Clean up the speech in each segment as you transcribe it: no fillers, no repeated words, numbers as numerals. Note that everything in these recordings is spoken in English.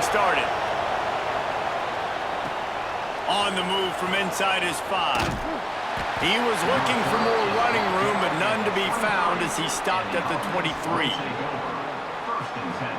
started. On the move from inside his 5. He was looking for more running room, but none to be found as he stopped at the 23.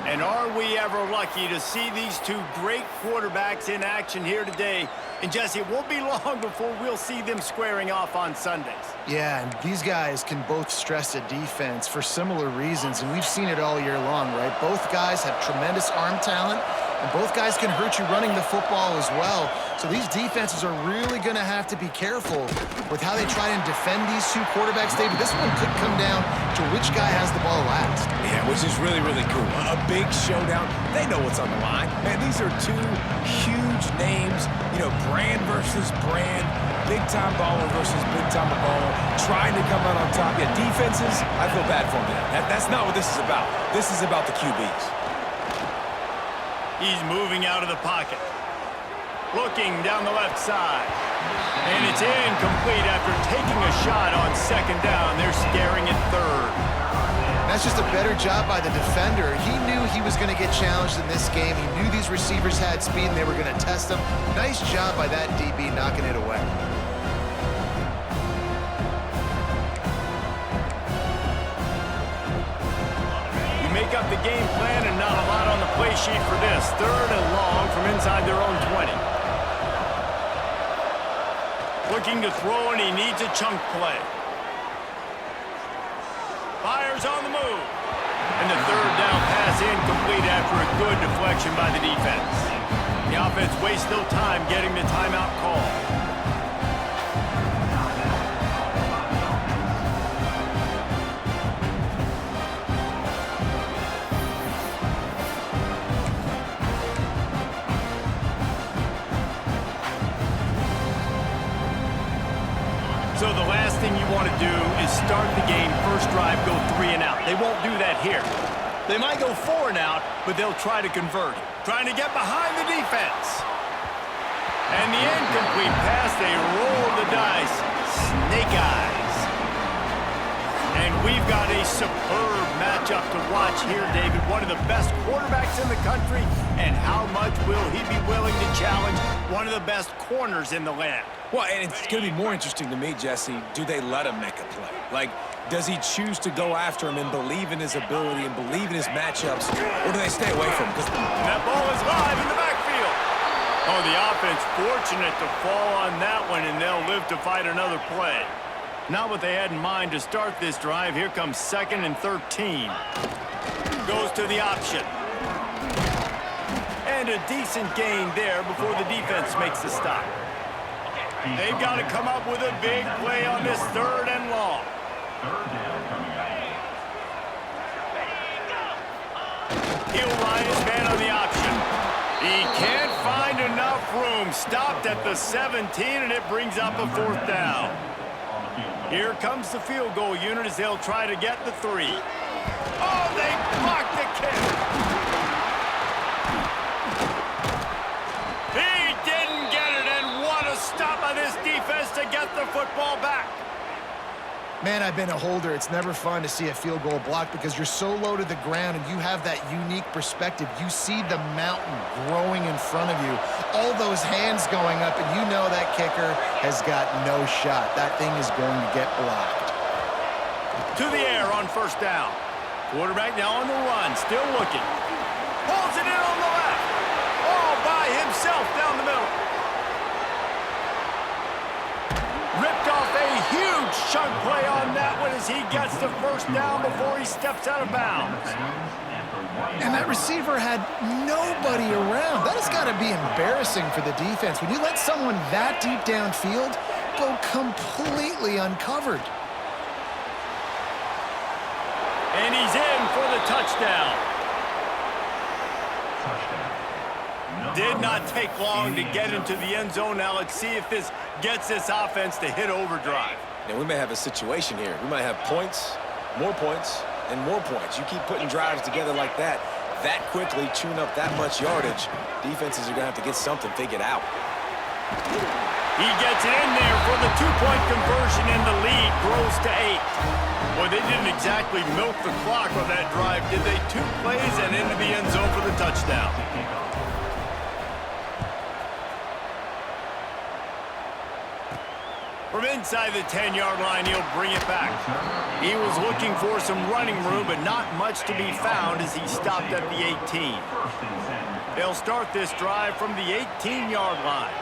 And are we ever lucky to see these two great quarterbacks in action here today? And Jesse, it won't be long before we'll see them squaring off on Sundays. Yeah, and these guys can both stress a defense for similar reasons, and we've seen it all year long, right? Both guys have tremendous arm talent, and both guys can hurt you running the football as well. So these defenses are really going to have to be careful with how they try and defend these two quarterbacks, David. This one could come down to which guy has the ball last. Yeah, which is really, really cool. A big showdown. They know what's on the line. Man, these are two huge names, you know, brand versus brand, big-time baller versus big-time baller, trying to come out on top. Yeah, defenses, I feel bad for them. That's not what this is about. This is about the QBs. He's moving out of the pocket. Looking down the left side. And it's incomplete after taking a shot on second down. They're staring at third. That's just a better job by the defender. He knew he was going to get challenged in this game. He knew these receivers had speed and they were going to test him. Nice job by that DB knocking it away. Make up the game plan and not a lot on the play sheet for this. Third and long from inside their own 20. Looking to throw, and he needs a chunk play. Fires on the move. And the third down pass incomplete after a good deflection by the defense. The offense wastes no time getting the timeout call. So the last thing you want to do is start the game, first drive, go 3 and out. They won't do that here. They might go 4 and out, but they'll try to convert it. Trying to get behind the defense. And the incomplete pass, they roll the dice. Snake eyes. And we've got a superb matchup to watch here, David. One of the best quarterbacks in the country. And how much will he be willing to challenge one of the best corners in the land? Well, and it's going to be more interesting to me, Jesse, do they let him make a play? Like, does he choose to go after him and believe in his ability and believe in his matchups, or do they stay away from him? That ball is live in the backfield. Oh, the offense fortunate to fall on that one, and they'll live to fight another play. Not what they had in mind to start this drive. Here comes 2nd and 13. Goes to the option. And a decent gain there before the defense makes the stop. They've got to come up with a big play on this 3rd and long. He'll line his man on the option. He can't find enough room. Stopped at the 17, and it brings up a 4th down. Here comes the field goal unit as they'll try to get the 3. Oh, they blocked the kick. He didn't get it, and what a stop by this defense to get the football back. Man, I've been a holder. It's never fun to see a field goal block because you're so low to the ground and you have that unique perspective. You see the mountain growing in front of you, all those hands going up, and you know that kicker has got no shot. That thing is going to get blocked. To the air on 1st down. Quarterback now on the run, still looking. Pulls it in on the left. All by himself down the middle. Ripped off a huge chunk play on that one as he gets the 1st down before he steps out of bounds. And that receiver had nobody around. That has got to be embarrassing for the defense. When you let someone that deep downfield go completely uncovered. And he's in for the touchdown. Did not take long to get into the end zone. Now let's see if this gets this offense to hit overdrive. Now, we may have a situation here. We might have points, and more points. You keep putting drives together like that quickly, tune up that much yardage, defenses are going to have to get something figured out. He gets it in there for the 2-point conversion, and the lead grows to 8. Boy, they didn't exactly milk the clock on that drive, did they? 2 plays and into the end zone for the touchdown. From inside the 10-yard line, he'll bring it back. He was looking for some running room, but not much to be found as he stopped at the 18. They'll start this drive from the 18-yard line.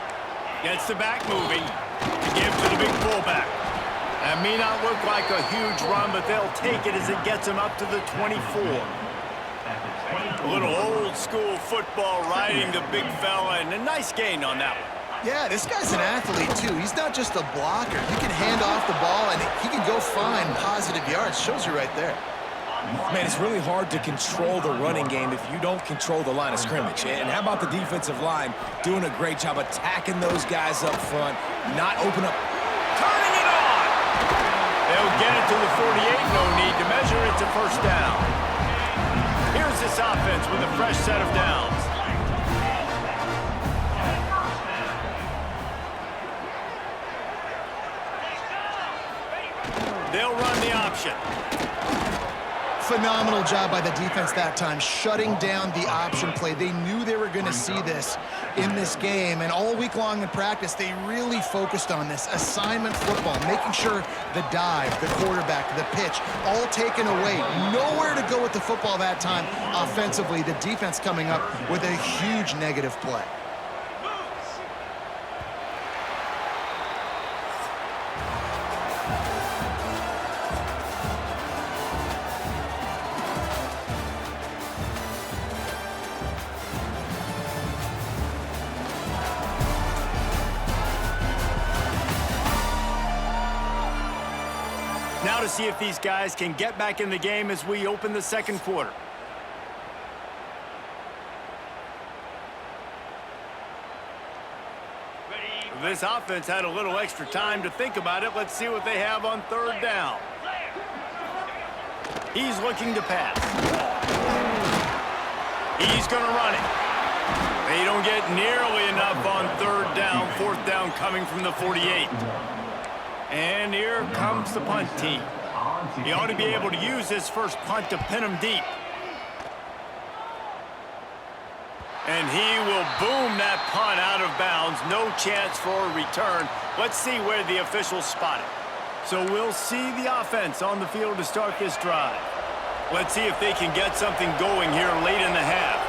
Gets the back moving to give to the big fullback. That may not look like a huge run, but they'll take it as it gets him up to the 24. A little old-school football riding the big fella, and a nice gain on that one. Yeah, this guy's an athlete, too. He's not just a blocker. He can hand off the ball, and he can go find positive yards. Shows you right there. Man, it's really hard to control the running game if you don't control the line of scrimmage. And how about the defensive line doing a great job attacking those guys up front, not open up. Turning it on! They'll get it to the 48. No need to measure. It's a first down. Here's this offense with a fresh set of downs. They'll run the option. Phenomenal job by the defense that time, shutting down the option play. They knew they were going to see this in this game, and all week long in practice, they really focused on this assignment football, making sure the dive, the quarterback, the pitch, all taken away. Nowhere to go with the football that time offensively. The defense coming up with a huge negative play. Now to see if these guys can get back in the game as we open the second quarter. This offense had a little extra time to think about it. Let's see what they have on third down. He's looking to pass. He's going to run it. They don't get nearly enough on third down. Fourth down coming from the 48. And here comes the punt team. He ought to be able to use this first punt to pin him deep. And he will boom that punt out of bounds. No chance for a return. Let's see where the officials spot it. So we'll see the offense on the field to start this drive. Let's see if they can get something going here late in the half.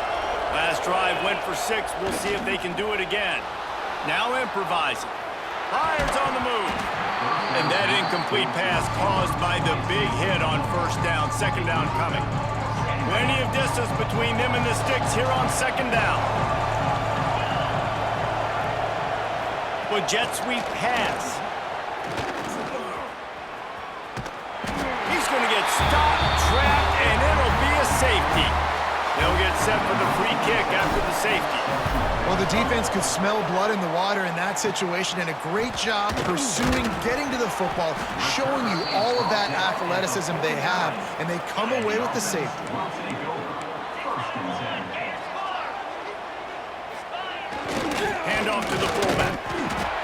Last drive went for 6. We'll see if they can do it again. Now improvising. Fires on the move. And that incomplete pass caused by the big hit on first down. Second down coming. Plenty of distance between them and the sticks here on second down. Well, jet sweep pass. He's going to get stopped, trapped, and it'll be a safety. They'll get set for the free kick after the safety. Well, the defense could smell blood in the water in that situation, and a great job pursuing, getting to the football, showing you all of that athleticism they have, and they come away with the safety. Hand off to the fullback.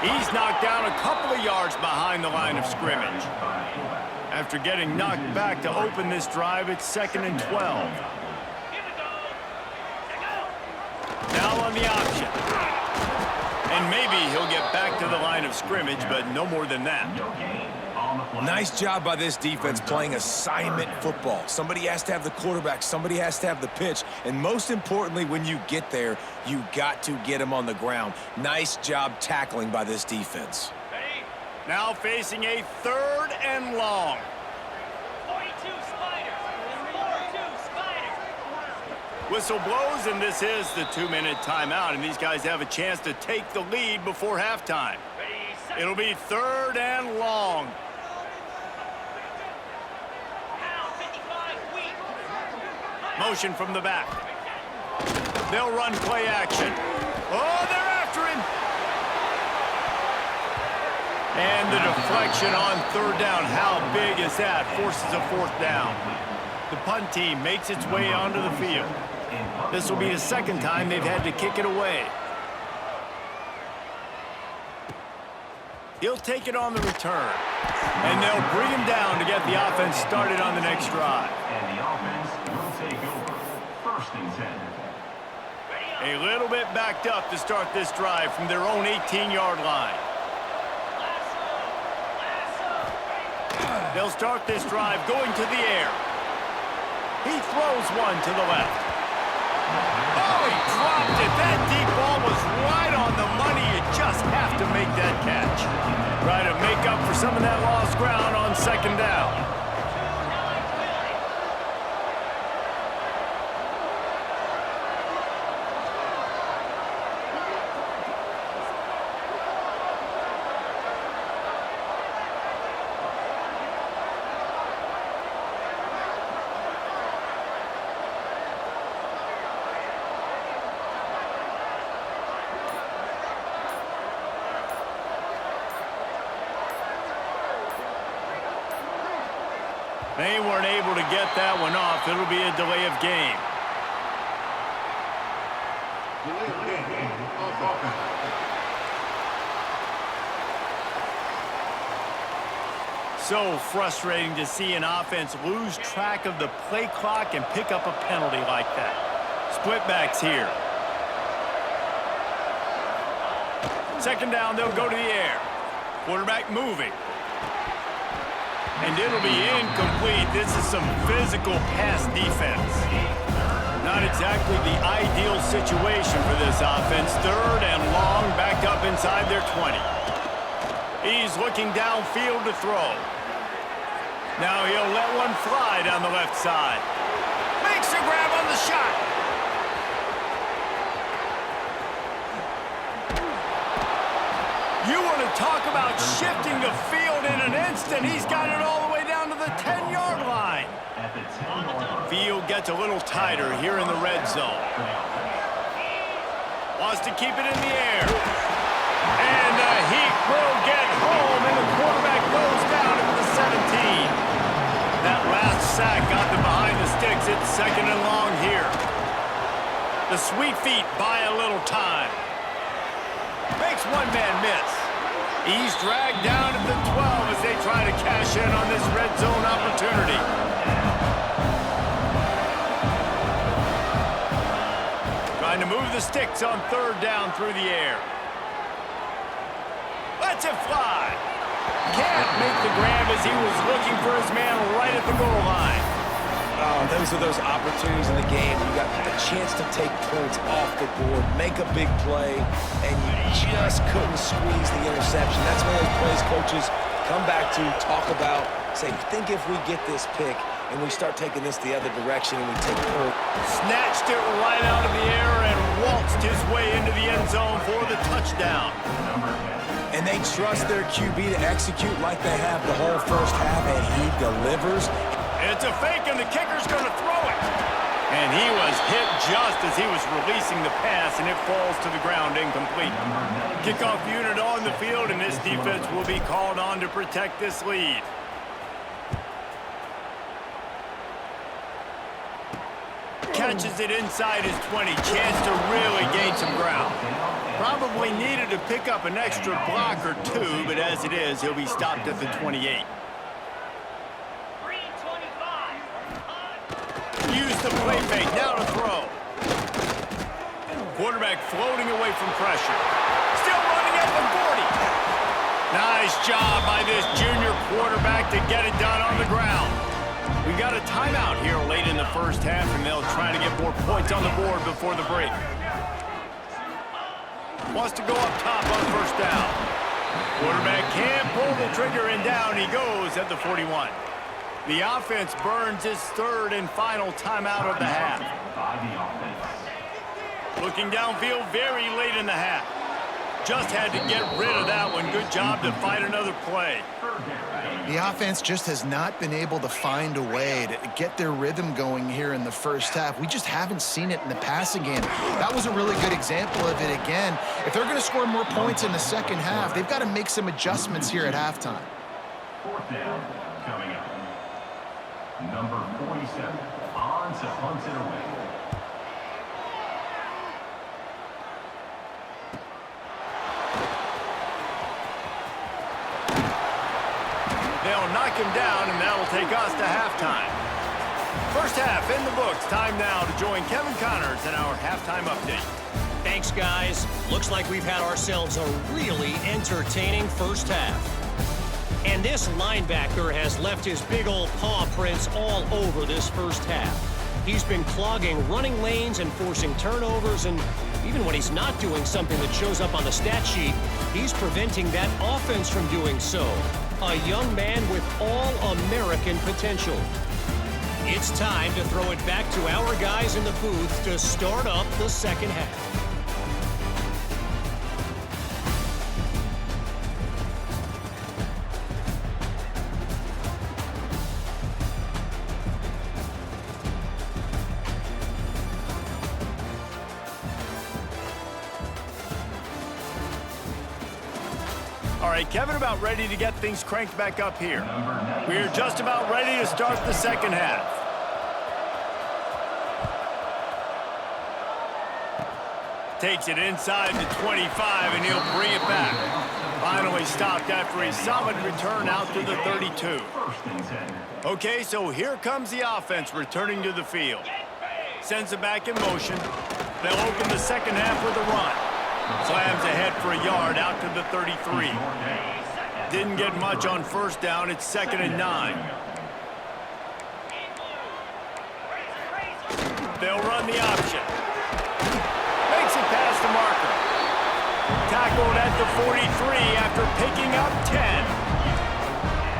He's knocked down a couple of yards behind the line of scrimmage. After getting knocked back to open this drive, it's 2nd and 12. Now on the option. And maybe he'll get back to the line of scrimmage, but no more than that. Nice job by this defense playing assignment football. Somebody has to have the quarterback, somebody has to have the pitch, and most importantly, when you get there, you got to get him on the ground. Nice job tackling by this defense. Now facing a 3rd and long. Whistle blows, and this is the 2-minute timeout, and these guys have a chance to take the lead before halftime. It'll be 3rd and long. Motion from the back. They'll run play action. Oh, they're after him. And the deflection on 3rd down. How big is that? Forces a 4th down. The punt team makes its way onto the field. This will be the 2nd time they've had to kick it away. He'll take it on the return. And they'll bring him down to get the offense started on the next drive. And the offense will take over. 1st and 10. A little bit backed up to start this drive from their own 18-yard line. They'll start this drive going to the air. He throws one to the left. Oh, he dropped it. That deep ball was right on the money. You just have to make that catch. Try to make up for some of that lost ground on second down. They weren't able to get that one off. It'll be a delay of game. So frustrating to see an offense lose track of the play clock and pick up a penalty like that. Split backs here. Second down, they'll go to the air. Quarterback moving. And it'll be incomplete. This is some physical pass defense. Not exactly the ideal situation for this offense. Third and long, back up inside their 20. He's looking downfield to throw. Now he'll let one fly down the left side. Makes a grab on the shot. You want to talk about shifting the field in an instant. He's got it all the way down to the 10-yard line. Field gets a little tighter here in the red zone. Wants to keep it in the air. And the heat will get home, and the quarterback goes down at the 17. That last sack got them behind the sticks. It's second and long here. The sweet feet buy a little time. Makes one man miss. He's dragged down at the 12 as they try to cash in on this red zone opportunity. Trying to move the sticks on third down through the air. Lets it fly. Can't make the grab as he was looking for his man right at the goal line. Those are those opportunities in the game. You got a chance to take points off the board, make a big play, and you just couldn't squeeze the interception. That's one of those plays coaches come back to, talk about, say, think if we get this pick and we start taking this the other direction and we take a point. Snatched it right out of the air and waltzed his way into the end zone for the touchdown. And they trust their QB to execute like they have the whole first half, and he delivers. It's a fake, and the kicker's going to throw it. And he was hit just as he was releasing the pass, and it falls to the ground incomplete. Kickoff unit on the field, and this defense will be called on to protect this lead. Catches it inside his 20. Chance to really gain some ground. Probably needed to pick up an extra block or two, but as it is, he'll be stopped at the 28. Use the play fake, now to throw. Quarterback floating away from pressure. Still running at the 40. Nice job by this junior quarterback to get it done on the ground. We got a timeout here late in the first half, and they'll try to get more points on the board before the break. Wants to go up top on first down. Quarterback can't pull the trigger, and down he goes at the 41. The offense burns his third and final timeout of the half. Looking downfield very late in the half. Just had to get rid of that one. Good job to fight another play. The offense just has not been able to find a way to get their rhythm going here in the first half. We just haven't seen it in the passing game. That was a really good example of it again. If they're going to score more points in the second half, they've got to make some adjustments here at halftime. Fourth down coming up. Number 47, on to punt it away. They'll knock him down, and that'll take us to halftime. First half in the books. Time now to join Kevin Connors in our halftime update. Thanks, guys. Looks like we've had ourselves a really entertaining first half. And this linebacker has left his big old paw prints all over this first half. He's been clogging running lanes and forcing turnovers, and even when he's not doing something that shows up on the stat sheet, he's preventing that offense from doing so. A young man with all-American potential. It's time to throw it back to our guys in the booth to start up the second half. All right, Kevin, about ready to get things cranked back up here. We're just about ready to start the second half. Takes it inside the 25, and he'll bring it back. Finally stopped after a solid return out to the 32. Okay, so here comes the offense returning to the field. Sends it back in motion. They'll open the second half with a run. Slams ahead for a yard out to the 33. Didn't get much on first down. It's 2nd and 9. They'll run the option. Makes it past the marker. Tackled at the 43 after picking up 10.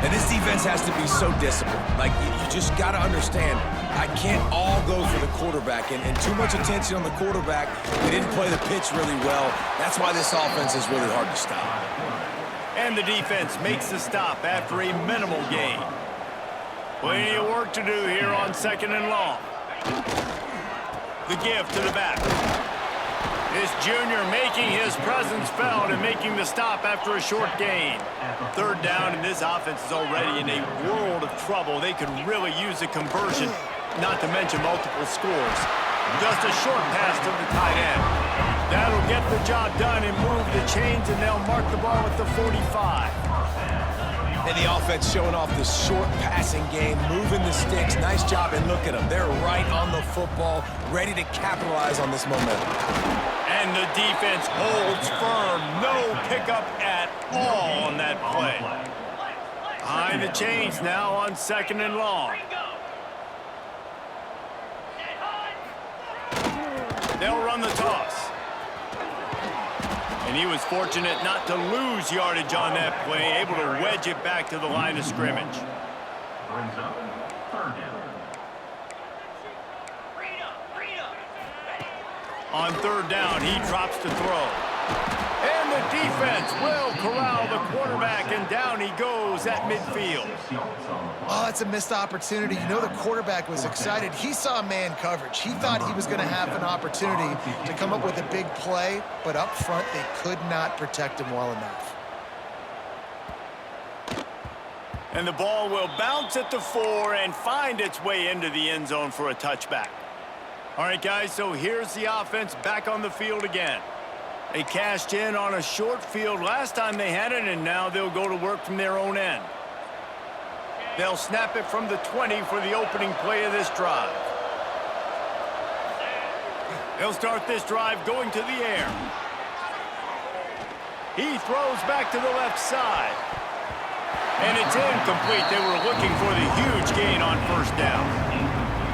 And this defense has to be so disciplined. Like, you just got to understand, I can't all go for the quarterback, and too much attention on the quarterback. They didn't play the pitch really well. That's why this offense is really hard to stop. And the defense makes the stop after a minimal gain. Plenty of work to do here on 2nd and long. The give to the back. This junior making his presence felt and making the stop after a short gain. 3rd down, and this offense is already in a world of trouble. They could really use a conversion, not to mention multiple scores. Just a short pass to the tight end. That'll get the job done and move the chains, and they'll mark the ball at the 45. And the offense showing off the short passing game, moving the sticks. Nice job, and look at them. They're right on the football, ready to capitalize on this momentum. And the defense holds firm. No pickup at all on that play. Behind the chains now on 2nd and long. They'll run the toss. And he was fortunate not to lose yardage on that play, able to wedge it back to the line of scrimmage. Brings up 3rd down. On 3rd down, he drops to throw. And the defense will corral the quarterback, and down he goes at midfield. Oh, that's a missed opportunity. You know, the quarterback was excited. He saw man coverage. He thought he was going to have an opportunity to come up with a big play, but up front, they could not protect him well enough. And the ball will bounce at the 4 and find its way into the end zone for a touchback. All right, guys, so here's the offense back on the field again. They cashed in on a short field last time they had it, and now they'll go to work from their own end. They'll snap it from the 20 for the opening play of this drive. They'll start this drive going to the air. He throws back to the left side. And it's incomplete. They were looking for the huge gain on first down.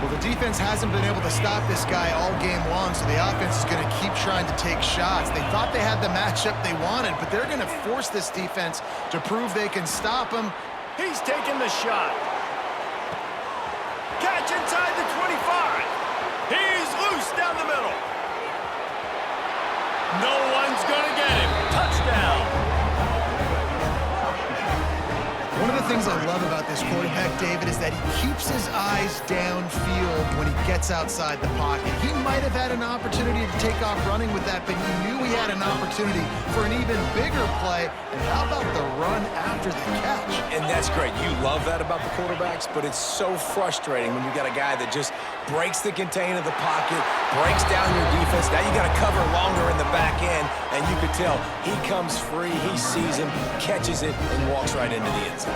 Well, the defense hasn't been able to stop this guy all game long, so the offense is going to keep trying to take shots. They thought they had the matchup they wanted, but they're going to force this defense to prove they can stop him. He's taking the shot. Catch inside the 25. He's loose down the middle. No one's going to get him. Touchdown. One of the things I love about this quarterback, David, is that he keeps his eyes downfield when he gets outside the pocket. He might have had an opportunity to take off running with that, but he knew he had an opportunity for an even bigger play. And how about the run after the catch? And that's great. You love that about the quarterbacks, but it's so frustrating when you got a guy that just breaks the contain of the pocket, breaks down your defense. Now you got to cover longer in the back end, and you could tell he comes free, he sees him, catches it, and walks right into the end zone.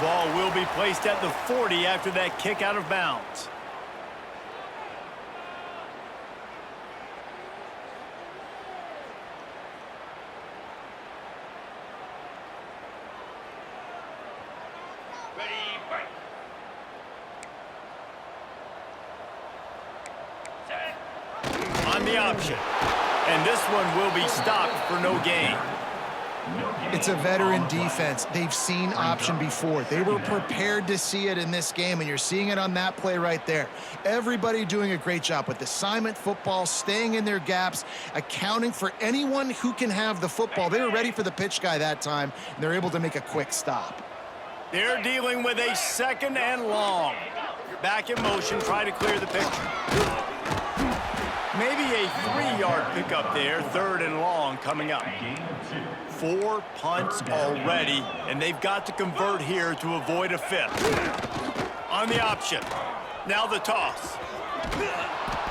Ball will be placed at the 40 after that kick out of bounds. On the option. And this one will be stopped for no gain. It's a veteran defense. They've seen option before. They were prepared to see it in this game, and you're seeing it on that play right there. Everybody doing a great job with assignment football, staying in their gaps, accounting for anyone who can have the football. They were ready for the pitch guy that time, and they're able to make a quick stop. They're dealing with a 2nd and long. Back in motion, try to clear the picture. Maybe a 3-yard pickup there, 3rd and long coming up. 4 punts already, and they've got to convert here to avoid a 5th. On the option. Now the toss.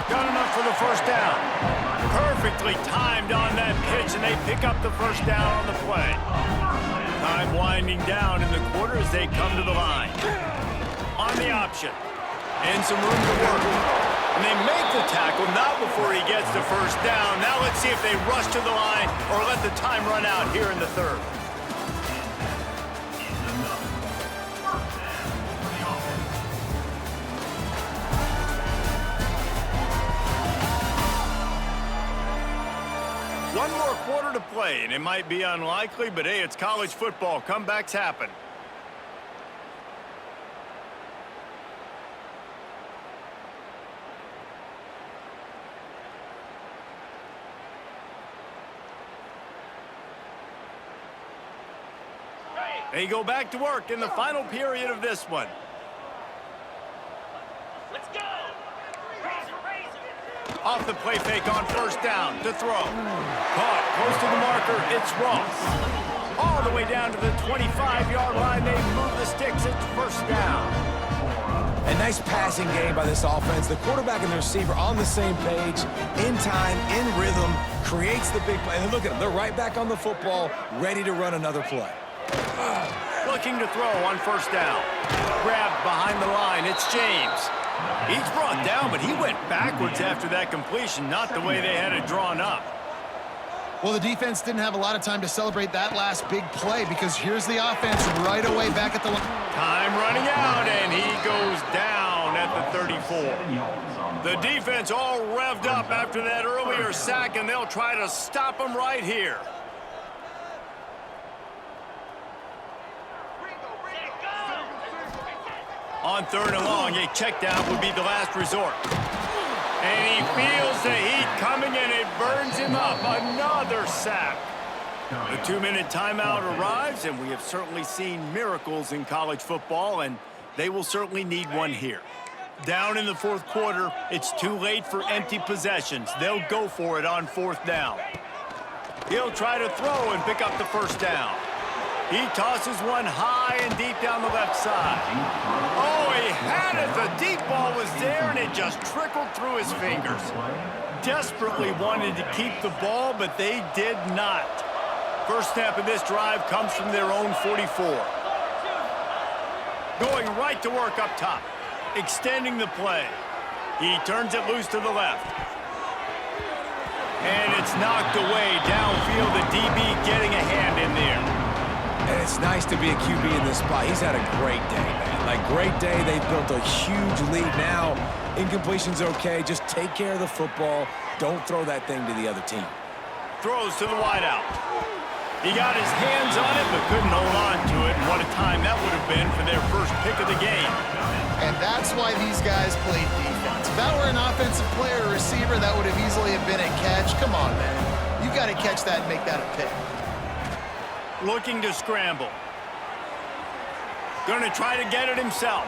Got enough for the first down. Perfectly timed on that pitch, and they pick up the first down on the play. Time winding down in the quarter as they come to the line. On the option. And some room to work. And they make the tackle, not before he gets the first down. Now let's see if they rush to the line or let the time run out here in the 3rd. One more quarter to play, and it might be unlikely, but hey, it's college football. Comebacks happen. They go back to work in the final period of this one. Let's go! Off the play fake on first down to throw. Caught close to the marker. It's Ross. All the way down to the 25-yard line. They move the sticks. It's first down. A nice passing game by this offense. The quarterback and the receiver on the same page, in time, in rhythm, creates the big play. And look at them. They're right back on the football, ready to run another play. Looking to throw on first down. Grabbed behind the line. It's James. He's brought down, but he went backwards after that completion, not the way they had it drawn up. Well, the defense didn't have a lot of time to celebrate that last big play because here's the offense right away back at the line. Time running out, and he goes down at the 34. The defense all revved up after that earlier sack, and they'll try to stop him right here. On 3rd and long, a check down would be the last resort. And he feels the heat coming, and it burns him up. Another sack. The 2-minute timeout arrives, and we have certainly seen miracles in college football, and they will certainly need one here. Down in the 4th quarter, it's too late for empty possessions. They'll go for it on 4th down. He'll try to throw and pick up the first down. He tosses one high and deep down the left side. Oh, he had it. The deep ball was there, and it just trickled through his fingers. Desperately wanted to keep the ball, but they did not. First snap of this drive comes from their own 44. Going right to work up top. Extending the play. He turns it loose to the left. And it's knocked away downfield. The DB getting a hand in there. And it's nice to be a QB in this spot. He's had a great day, man. Like, great day. They've built a huge lead now. Incompletion's okay. Just take care of the football. Don't throw that thing to the other team. Throws to the wideout. He got his hands on it, but couldn't hold on to it. What a time that would have been for their first pick of the game. And that's why these guys played defense. If that were an offensive player or receiver, that would have easily have been a catch. Come on, man. You got to catch that and make that a pick. Looking to scramble. Going to try to get it himself.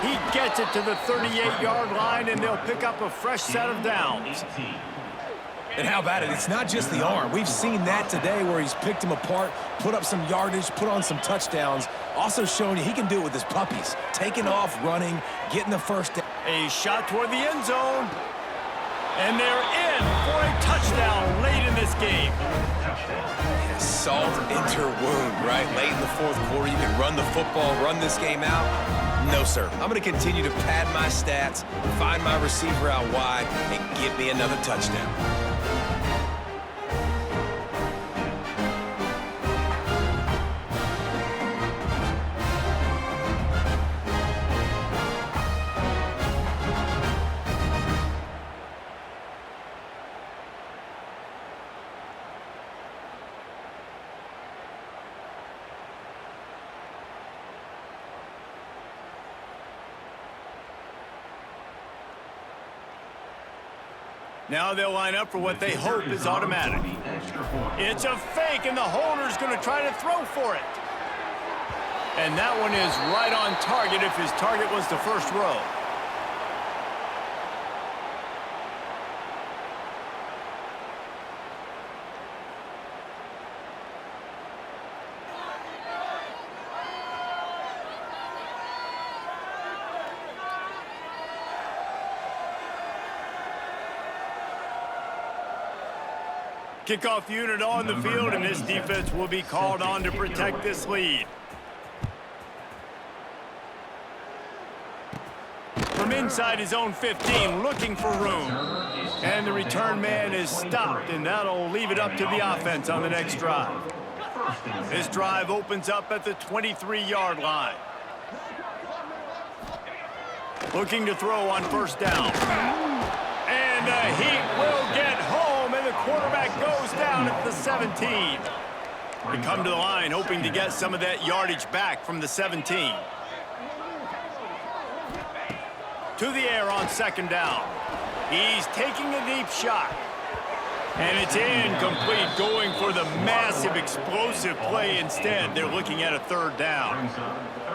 He gets it to the 38-yard line, and they'll pick up a fresh set of downs. And how about it? It's not just the arm. We've seen that today where he's picked him apart, put up some yardage, put on some touchdowns. Also showing you he can do it with his puppies. Taking off, running, getting the first down. A shot toward the end zone. And they're in for a touchdown late in this game. Yeah, salt into her wound, right? Late in the fourth quarter, you can run the football, run this game out. No, sir. I'm going to continue to pad my stats, find my receiver out wide, and give me another touchdown. Now they'll line up for what they hope is automatic. It's a fake, and the holder's going to try to throw for it. And that one is right on target if his target was the first row. Kickoff unit on the field, and this defense will be called on to protect this lead. From inside his own 15, looking for room. And the return man is stopped, and that'll leave it up to the offense on the next drive. This drive opens up at the 23-yard line. Looking to throw on first down. And he will get home, and the quarterback goes down at the 17. They come to the line hoping to get some of that yardage back from the 17. To the air on second down. He's taking a deep shot. And it's incomplete, going for the massive explosive play instead. They're looking at a third down.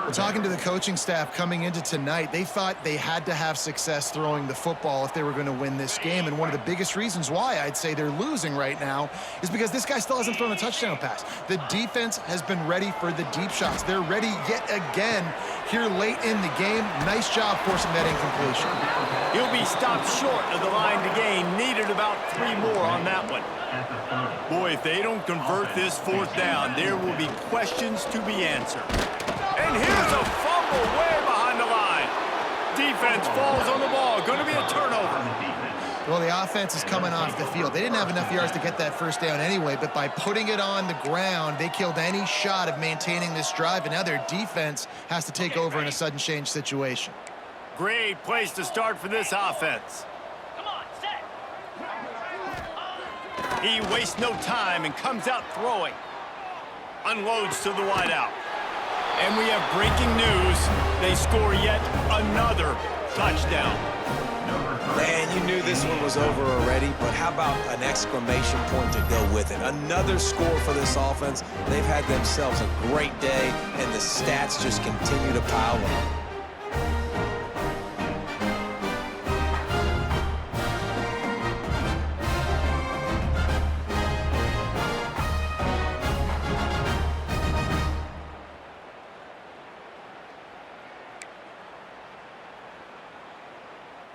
We're talking to the coaching staff coming into tonight. They thought they had to have success throwing the football if they were going to win this game. And one of the biggest reasons why I'd say they're losing right now is because this guy still hasn't thrown a touchdown pass. The defense has been ready for the deep shots. They're ready yet again here late in the game. Nice job forcing that incompletion. He'll be stopped short of the line to gain. Needed about 3 more on that one. Boy, if they don't convert this fourth down, there will be questions to be answered. And here's a fumble way behind the line. Defense falls on the ball. Going to be a turnover. Well, the offense is coming off the field. They didn't have enough yards to get that first down anyway, but by putting it on the ground, they killed any shot of maintaining this drive, and now their defense has to take over in a sudden change situation. Great place to start for this offense. He wastes no time and comes out throwing. Unloads to the wideout. And we have breaking news. They score yet another touchdown. Man, you knew this one was over already, but how about an exclamation point to go with it? Another score for this offense. They've had themselves a great day, and the stats just continue to pile up.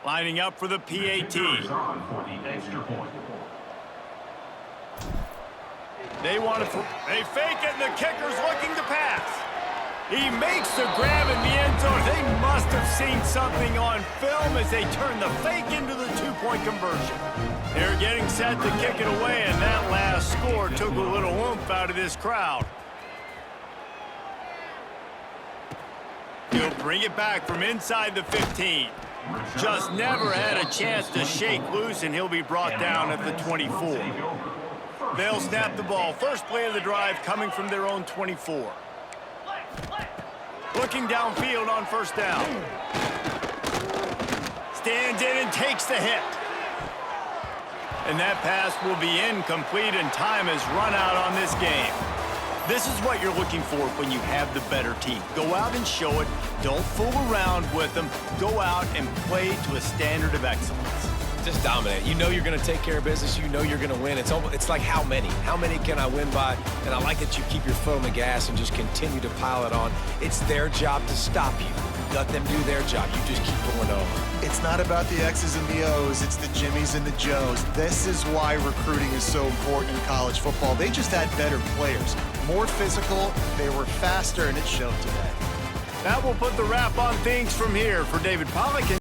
Lining up for the PAT. They want to. They fake it, and the kicker's looking to pass. He makes the grab in the end zone. They must have seen something on film as they turn the fake into the two-point conversion. They're getting set to kick it away, and that last score took a little oomph out of this crowd. He'll bring it back from inside the 15. Just never had a chance to shake loose, and he'll be brought down at the 24. They'll snap the ball. First play of the drive coming from their own 24. Looking downfield on first down. Stands in and takes the hit. And that pass will be incomplete, and time has run out on this game. This is what you're looking for when you have the better team. Go out and show it. Don't fool around with them. Go out and play to a standard of excellence. Just dominate. You know you're going to take care of business. You know you're going to win. It's like how many? How many can I win by? And I like that you keep your foot on the gas and just continue to pile it on. It's their job to stop you. Let them do their job. You just keep going on. It's not about the X's and the O's. It's the Jimmies and the Joes. This is why recruiting is so important in college football. They just had better players, more physical, they were faster, and it showed today. That will put the wrap on things from here. For David Pollack and